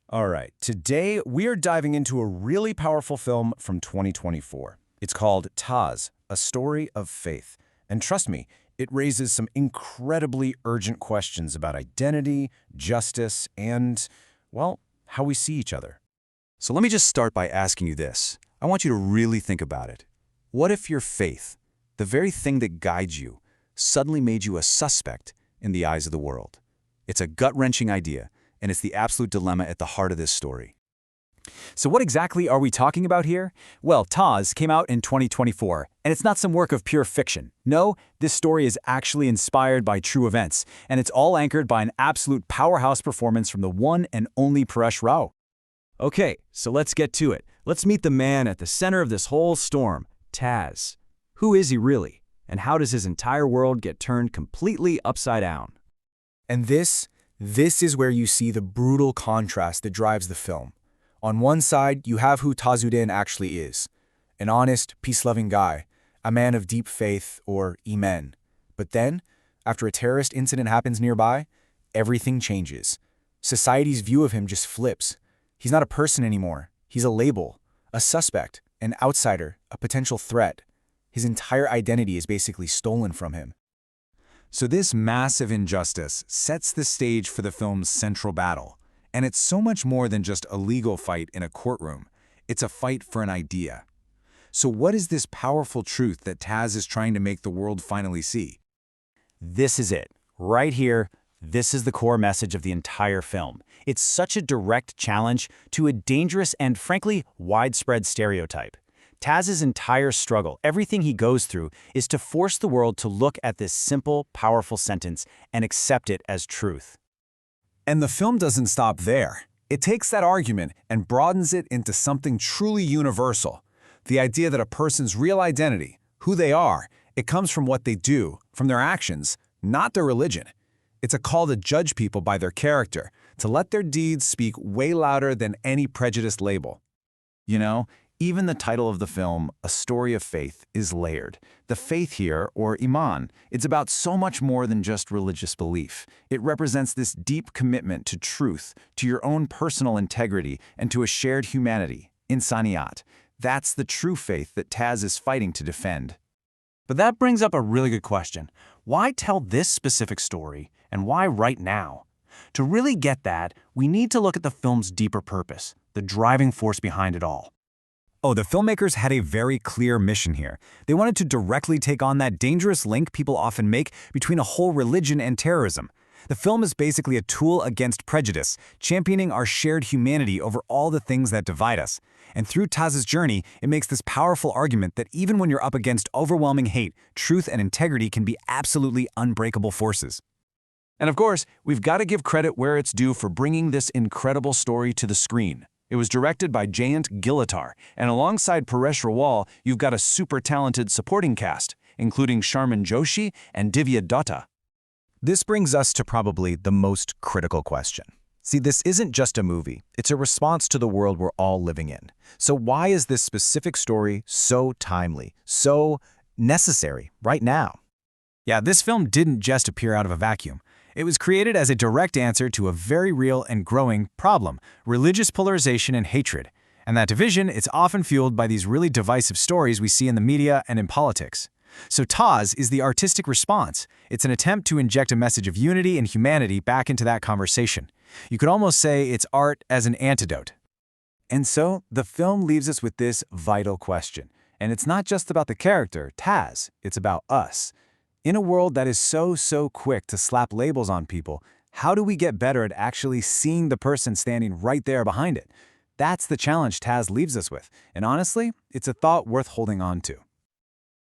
All right, today we are diving into a really powerful film from 2024. It's called Taj, A Story of Faith. And trust me, it raises some incredibly urgent questions about identity, justice, and, well, how we see each other. So let me just start by asking you this. I want you to really think about it. What if your faith, the very thing that guides you, suddenly made you a suspect in the eyes of the world? It's a gut-wrenching idea, and it's the absolute dilemma at the heart of this story. So what exactly are we talking about here? Well, Taj came out in 2024, and it's not some work of pure fiction. No, this story is actually inspired by true events, and it's all anchored by an absolute powerhouse performance from the one and only Paresh Rao. Okay, so let's get to it. Let's meet the man at the center of this whole storm, Taj. Who is he really? And how does his entire world get turned completely upside down? And this is where you see the brutal contrast that drives the film. On one side, you have who Tajuddin actually is, an honest, peace-loving guy, a man of deep faith, or Iman. But then, after a terrorist incident happens nearby, everything changes. Society's view of him just flips. He's not a person anymore. He's a label, a suspect, an outsider, a potential threat. His entire identity is basically stolen from him. So this massive injustice sets the stage for the film's central battle. And it's so much more than just a legal fight in a courtroom. It's a fight for an idea. So what is this powerful truth that Taj is trying to make the world finally see? This is it. Right here, this is the core message of the entire film. It's such a direct challenge to a dangerous and, frankly, widespread stereotype. Taj's entire struggle, everything he goes through, is to force the world to look at this simple, powerful sentence and accept it as truth. And the film doesn't stop there. It takes that argument and broadens it into something truly universal. The idea that a person's real identity, who they are, it comes from what they do, from their actions, not their religion. It's a call to judge people by their character, to let their deeds speak way louder than any prejudiced label. You know, even the title of the film, A Story of Faith, is layered. The faith here, or Iman, it's about so much more than just religious belief. It represents this deep commitment to truth, to your own personal integrity, and to a shared humanity, insaniyat. That's the true faith that Taj is fighting to defend. But that brings up a really good question. Why tell this specific story, and why right now? To really get that, we need to look at the film's deeper purpose, the driving force behind it all. Oh, the filmmakers had a very clear mission here. They wanted to directly take on that dangerous link people often make between a whole religion and terrorism. The film is basically a tool against prejudice, championing our shared humanity over all the things that divide us. And through Taj's journey, it makes this powerful argument that even when you're up against overwhelming hate, truth and integrity can be absolutely unbreakable forces. And of course, we've got to give credit where it's due for bringing this incredible story to the screen. It was directed by Jayant Gilatar, and alongside Paresh Rawal, you've got a super talented supporting cast, including Sharman Joshi and Divya Datta. This brings us to probably the most critical question. See, this isn't just a movie. It's a response to the world we're all living in. So why is this specific story so timely, so necessary right now? Yeah, this film didn't just appear out of a vacuum. It was created as a direct answer to a very real and growing problem, religious polarization and hatred. And that division is often fueled by these really divisive stories we see in the media and in politics. So Taj is the artistic response. It's an attempt to inject a message of unity and humanity back into that conversation. You could almost say it's art as an antidote. And so, the film leaves us with this vital question. And it's not just about the character, Taj, it's about us. In a world that is so quick to slap labels on people, how do we get better at actually seeing the person standing right there behind it? That's the challenge Taj leaves us with, and honestly, it's a thought worth holding on to.